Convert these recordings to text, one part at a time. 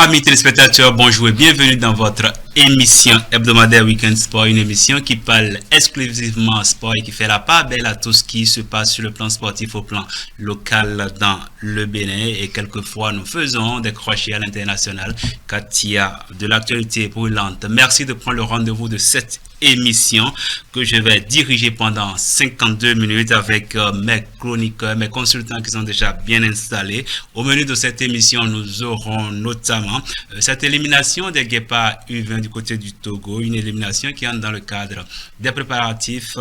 Amis téléspectateurs, bonjour et bienvenue dans votre émission hebdomadaire Weekend Sport, une émission qui parle exclusivement sport et qui fait la part belle à tout ce qui se passe sur le plan sportif au plan local dans le Bénin, et quelquefois nous faisons des crochets à l'international quand il y a de l'actualité brûlante. Merci de prendre le rendez-vous de cette émission que je vais diriger pendant 52 minutes avec mes chroniqueurs, mes consultants qui sont déjà bien installés. Au menu de cette émission, nous aurons notamment cette élimination des Guépards U20 du côté du Togo, une élimination qui entre dans le cadre des préparatifs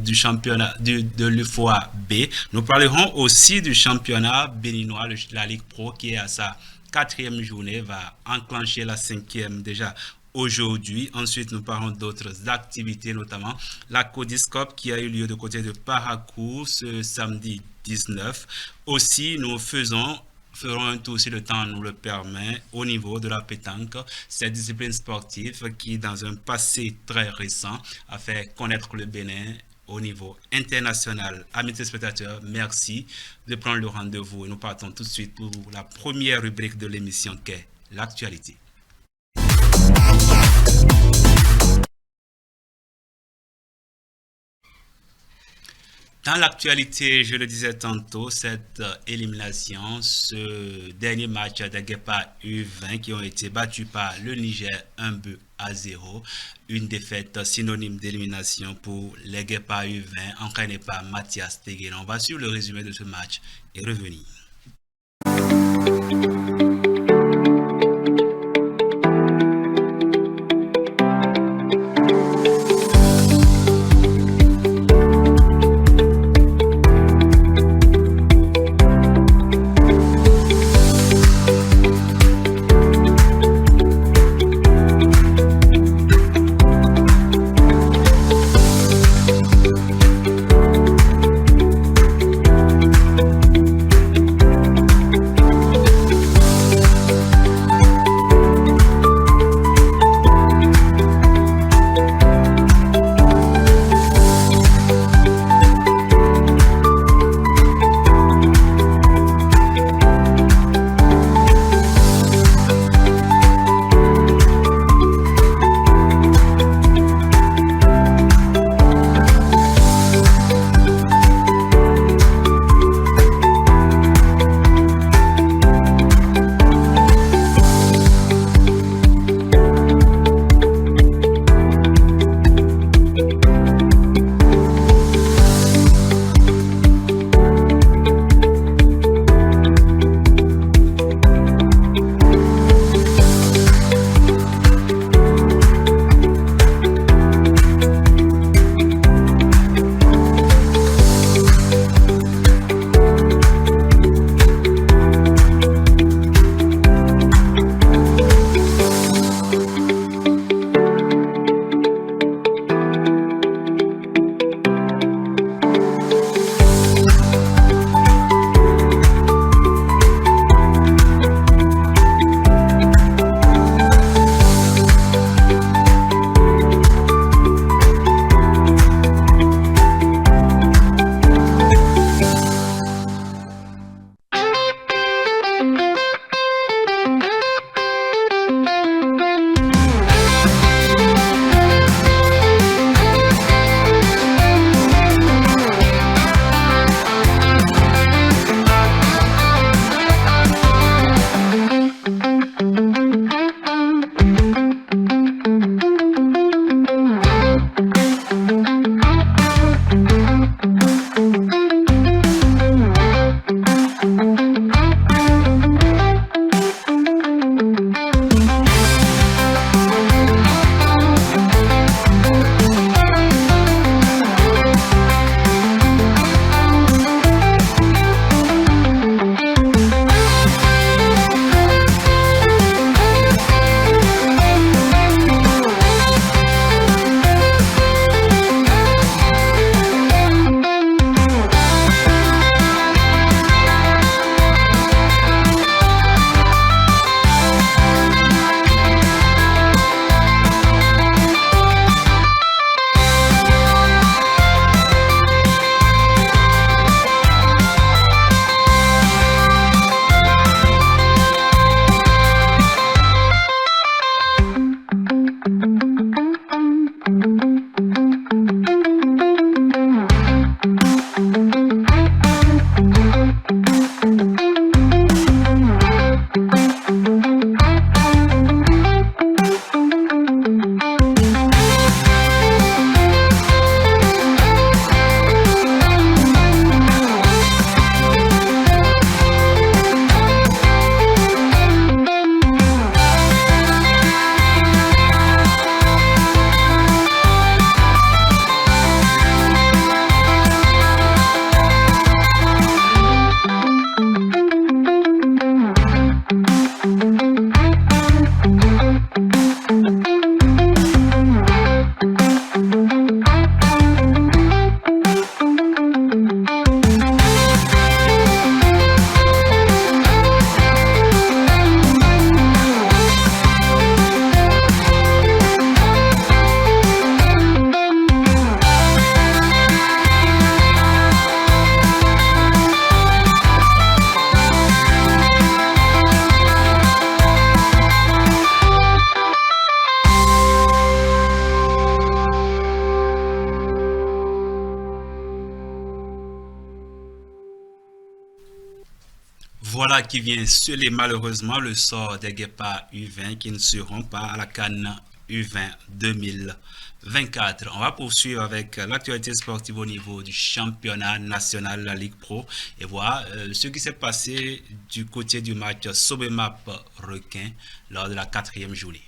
du championnat de l'UFOA B. Nous parlerons aussi du championnat béninois, la Ligue Pro, qui est à sa 4e journée, va enclencher la 5e déjà aujourd'hui. Ensuite, nous parlons d'autres activités, notamment la Codiscope qui a eu lieu de côté de Paracourt ce samedi 19. Aussi, nous ferons un tour si le temps nous le permet au niveau de la pétanque, cette discipline sportive qui, dans un passé très récent, a fait connaître le Bénin au niveau international. Amis téléspectateurs, merci de prendre le rendez-vous et nous partons tout de suite pour la première rubrique de l'émission qui est l'actualité. Dans l'actualité, je le disais tantôt, cette élimination, ce dernier match des Guépards U20 qui ont été battus par le Niger 1-0, une défaite synonyme d'élimination pour les Guépards U20 entraînés par Mathias Teguela. On va suivre le résumé de ce match et revenir. Voilà qui vient sceller malheureusement le sort des Guépards U20 qui ne seront pas à la CAN U20 2024. On va poursuivre avec l'actualité sportive au niveau du championnat national, la Ligue Pro, et voir ce qui s'est passé du côté du match Sobemap Requin lors de la 4e journée.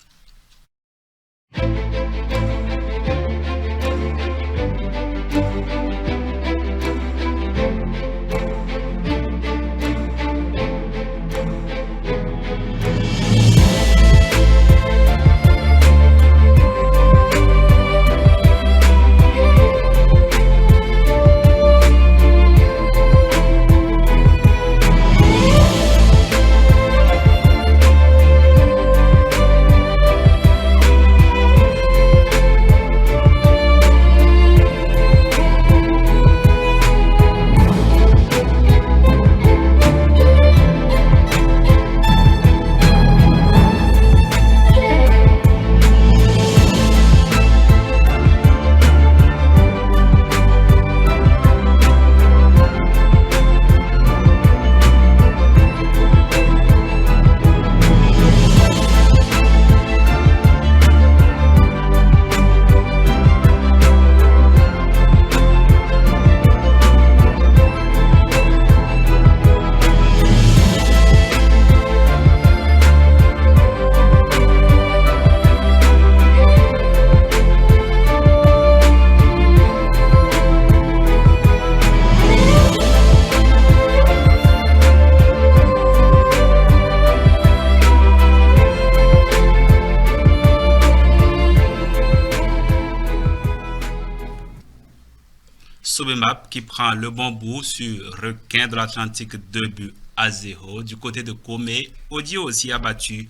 Sobemap qui prend le bon bout sur Requin de l'Atlantique 2-0. Du côté de Comé, Audio aussi a battu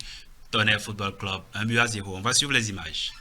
Tonnerre Football Club 1-0. On va suivre les images.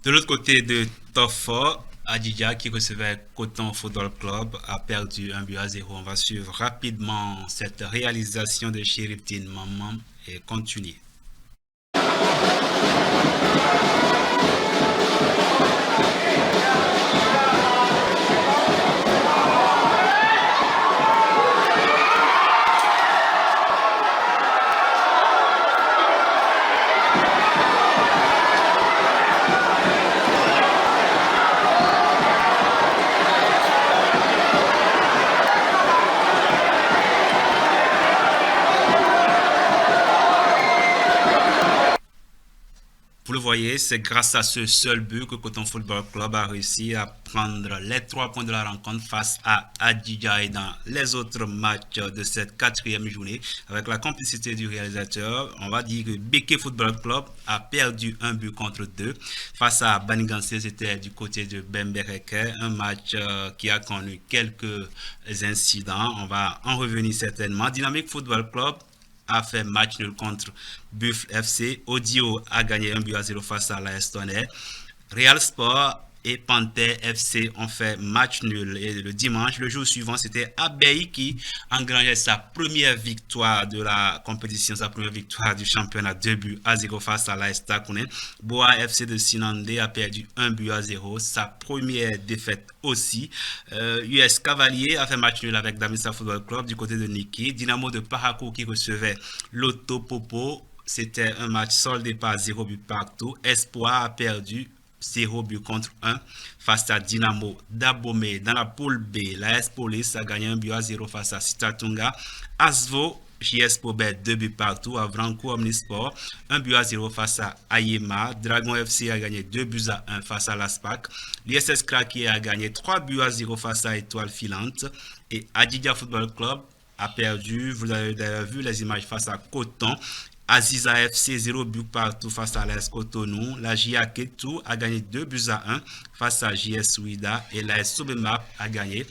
De l'autre côté de Toffo, Adidja qui recevait Coton Football Club a perdu 1-0. On va suivre rapidement cette réalisation de Chériptine Maman et continuer. Vous le voyez, c'est grâce à ce seul but que Coton Football Club a réussi à prendre les 3 points de la rencontre face à Adjidja et dans les autres matchs de cette 4e journée. Avec la complicité du réalisateur, on va dire que Beke Football Club a perdu 1 but contre 2 face à Banigansé. C'était du côté de Bembereke, un match qui a connu quelques incidents. On va en revenir certainement. Dynamic Football Club a fait match nul contre Buffle FC. Audio a gagné 1 but à 0 face à la Estonais. Real Sport et Panther FC ont fait match nul. Et le dimanche, le jour suivant, c'était Abeille qui engrangeait sa première victoire de la compétition, sa première victoire du championnat, 2 buts à 0 face à l'AS Takounais. Boa FC de Sinandé a perdu 1 but à 0, sa première défaite aussi. US Cavalier a fait match nul avec Damisa Football Club du côté de Niki. Dynamo de Parakou qui recevait Lotto Popo. C'était un match soldé par 0 but partout. Espoir a perdu 0 but contre 1 face à Dynamo d'Abomey. Dans la poule B, la S Police a gagné 1 but à 0 face à Sitatunga. Asvo, JS Pobet, 2 buts partout. Avranco Omnisport, 1 but à 0 face à Ayema. Dragon FC a gagné 2 buts à 1 face à l'ASPAC. L'ISS Kraki a gagné 3 buts à 0 face à Étoile Filante. Et Adjidja Football Club a perdu, vous avez d'ailleurs vu les images, face à Coton. Aziza FC 0 but partout face à l'AS Cotonou. La JA Ketou a gagné 2 buts à 1 face à JS Ouida. Et l'AS Sobemap a gagné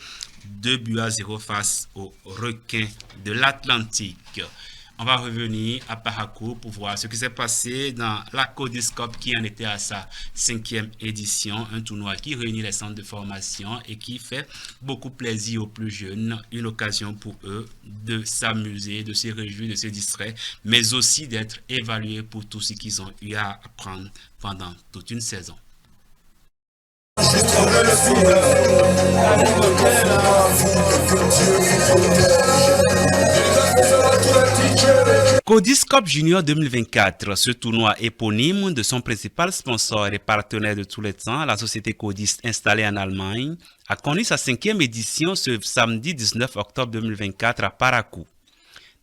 2 buts à 0 face aux requins de l'Atlantique. On va revenir à Parakou pour voir ce qui s'est passé dans la Codiscope qui en était à sa 5e édition. Un tournoi qui réunit les centres de formation et qui fait beaucoup plaisir aux plus jeunes. Une occasion pour eux de s'amuser, de se réjouir, de se distraire, mais aussi d'être évalués pour tout ce qu'ils ont eu à apprendre pendant toute une saison. Codiscope Junior 2024, ce tournoi éponyme de son principal sponsor et partenaire de tous les temps, la société Codis installée en Allemagne, a connu sa 5e édition ce samedi 19 octobre 2024 à Parakou.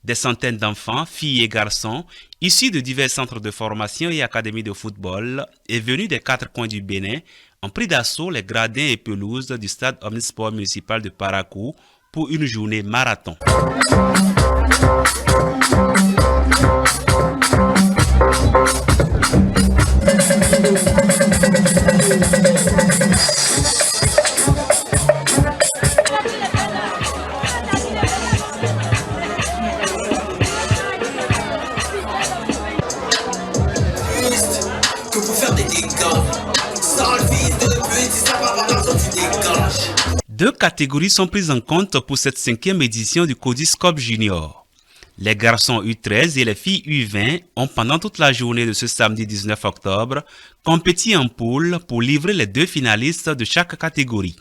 Des centaines d'enfants, filles et garçons, issus de divers centres de formation et académies de football et venus des 4 coins du Bénin, ont pris d'assaut les gradins et pelouses du stade Omnisport municipal de Parakou pour une journée marathon. Deux catégories sont prises en compte pour cette 5e édition du Codiscope Junior. Les garçons U13 et les filles U20 ont pendant toute la journée de ce samedi 19 octobre compétit en poule pour livrer les 2 finalistes de chaque catégorie.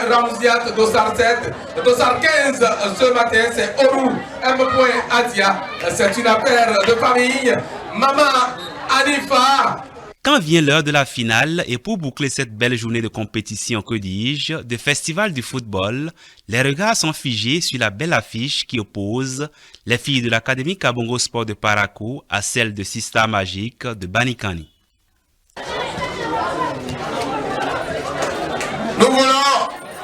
Ramziat, Dossard 7, Dossard 15 ce matin, c'est Orou M. Adia. C'est une affaire de famille. Maman Anifa. Quand vient l'heure de la finale et pour boucler cette belle journée de compétition, que dis-je, de festival du football, les regards sont figés sur la belle affiche qui oppose les filles de l'Académie Kabongo Sport de Parakou à celles de Sista Magique de Banikani. Nous voulons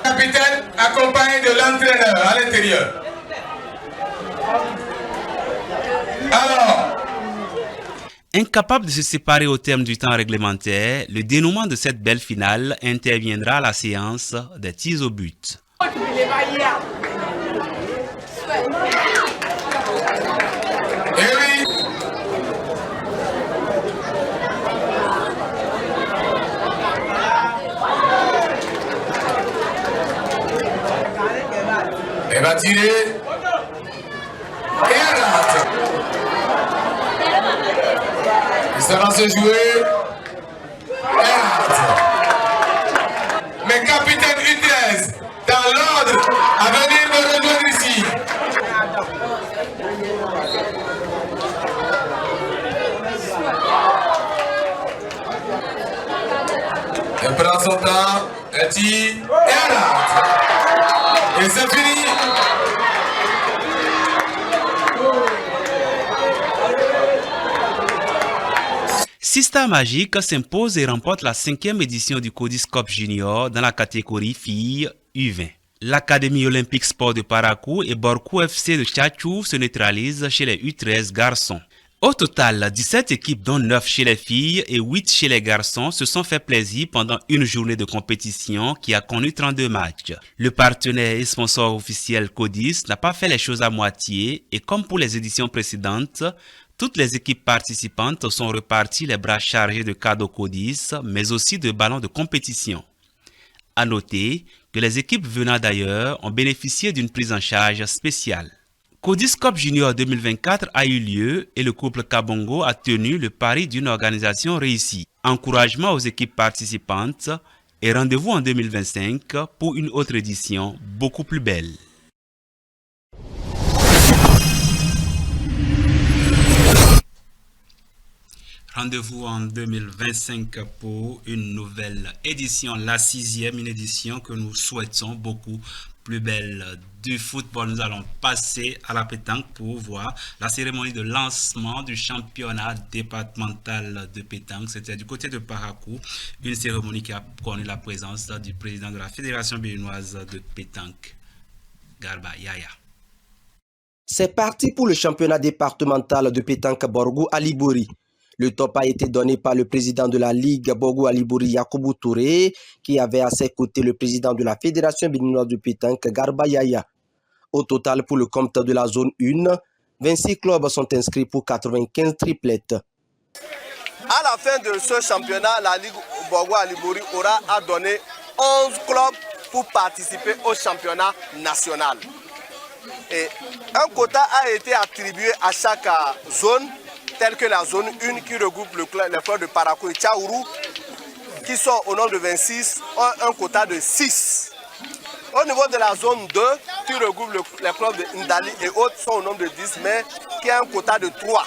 capitaine accompagné de l'entraîneur à l'intérieur. Alors, incapable de se séparer au terme du temps réglementaire, le dénouement de cette belle finale interviendra à la séance des tirs au but. Eh oui. Elle va tirer. Et elle rate. Et ça va se jouer. Elle rate. Mais capitaine U13, dans l'ordre à venir me rejoindre ici. Elle prend son temps, elle tire et elle rate. Et c'est fini. Sista Magic s'impose et remporte la 5e édition du Codis Cup Junior dans la catégorie filles U20. L'Académie olympique sport de Parakou et Borkou FC de Tchatchouf se neutralisent chez les U13 garçons. Au total, 17 équipes dont 9 chez les filles et 8 chez les garçons se sont fait plaisir pendant une journée de compétition qui a connu 32 matchs. Le partenaire et sponsor officiel Codis n'a pas fait les choses à moitié et comme pour les éditions précédentes, toutes les équipes participantes sont reparties les bras chargés de cadeaux Codis, mais aussi de ballons de compétition. À noter que les équipes venant d'ailleurs ont bénéficié d'une prise en charge spéciale. Codis Cup Junior 2024 a eu lieu et le couple Kabongo a tenu le pari d'une organisation réussie. Encouragement aux équipes participantes et rendez-vous en 2025 pour une autre édition beaucoup plus belle. Rendez-vous en 2025 pour une nouvelle édition, la 6e, une édition que nous souhaitons beaucoup plus belle du football. Nous allons passer à la pétanque pour voir la cérémonie de lancement du championnat départemental de pétanque. C'était du côté de Parakou, une cérémonie qui a connu la présence du président de la Fédération béninoise de pétanque, Garba Yaya. C'est parti pour le championnat départemental de pétanque Borgou à Libouri. Le top a été donné par le président de la Ligue Borgou à Libouri, Yakoubou Touré, qui avait à ses côtés le président de la Fédération béninoise de pétanque, Garba Yaya. Au total, pour le compte de la zone 1, 26 clubs sont inscrits pour 95 triplettes. À la fin de ce championnat, la Ligue Borgou à Libouri aura donné 11 clubs pour participer au championnat national. Et un quota a été attribué à chaque zone, telle que la zone 1 qui regroupe les clubs de Parakou et Tchaourou, qui sont au nombre de 26, ont un quota de 6. Au niveau de la zone 2, qui regroupe les clubs de Ndali et autres, sont au nombre de 10, mais qui a un quota de 3.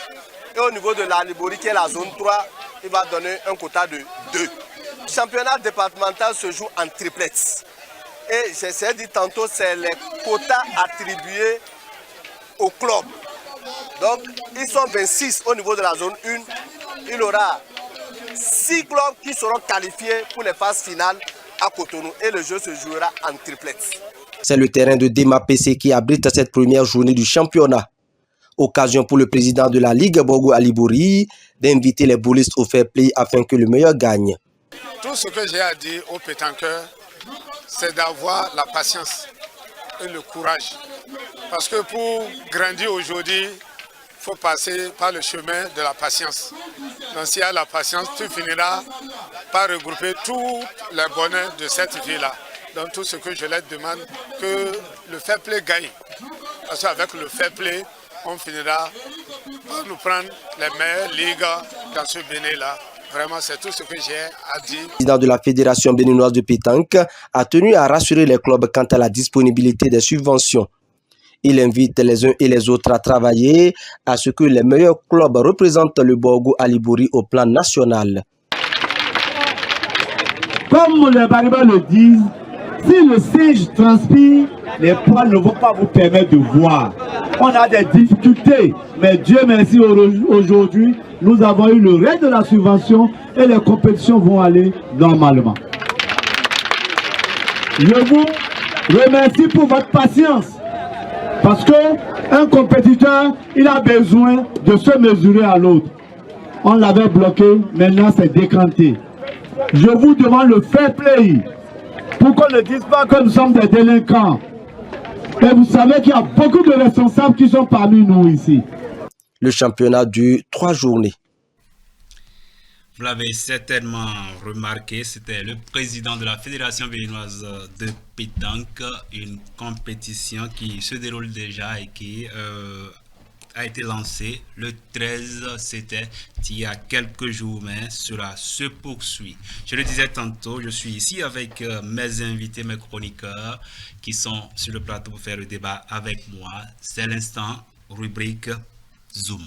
Et au niveau de la Libouri, qui est la zone 3, il va donner un quota de 2. Le championnat départemental se joue en triplettes. Et j'essaie de dire tantôt, c'est les quotas attribués aux clubs. Donc, ils sont 26 au niveau de la zone 1. Il y aura 6 clubs qui seront qualifiés pour les phases finales à Cotonou. Et le jeu se jouera en triplettes. C'est le terrain de Dema PC qui abrite cette première journée du championnat. Occasion pour le président de la Ligue Borgou à Libouri d'inviter les boulistes au fair play afin que le meilleur gagne. Tout ce que j'ai à dire aux pétanqueurs, c'est d'avoir la patience et le courage. Parce que pour grandir aujourd'hui, il faut passer par le chemin de la patience. Donc s'il y a la patience, tu finiras par regrouper tous les bonheurs de cette vie-là. Donc tout ce que je leur demande, que le fair play gagne. Parce qu'avec le fair play, on finira par nous prendre les meilleures ligues dans ce Bénin-là. Vraiment, c'est tout ce que j'ai à dire. Le président de la Fédération béninoise de pétanque a tenu à rassurer les clubs quant à la disponibilité des subventions. Il invite les uns et les autres à travailler à ce que les meilleurs clubs représentent le Borgou à Libouri au plan national. Comme les Bariba le disent, si le singe transpire, les poils ne vont pas vous permettre de voir. On a des difficultés, mais Dieu merci, aujourd'hui, nous avons eu le reste de la subvention et les compétitions vont aller normalement. Je vous remercie pour votre patience, parce qu'un compétiteur, il a besoin de se mesurer à l'autre. On l'avait bloqué, maintenant c'est décanté. Je vous demande le fair play, pour qu'on ne dise pas que nous sommes des délinquants. Et vous savez qu'il y a beaucoup de responsables qui sont parmi nous ici. Le championnat dure 3 journées. Vous l'avez certainement remarqué, c'était le président de la Fédération béninoise de pétanque, une compétition qui se déroule déjà et qui a été lancée le 13, c'était il y a quelques jours, mais cela se poursuit. Je le disais tantôt, je suis ici avec mes invités, mes chroniqueurs qui sont sur le plateau pour faire le débat avec moi. C'est l'instant rubrique Zoom.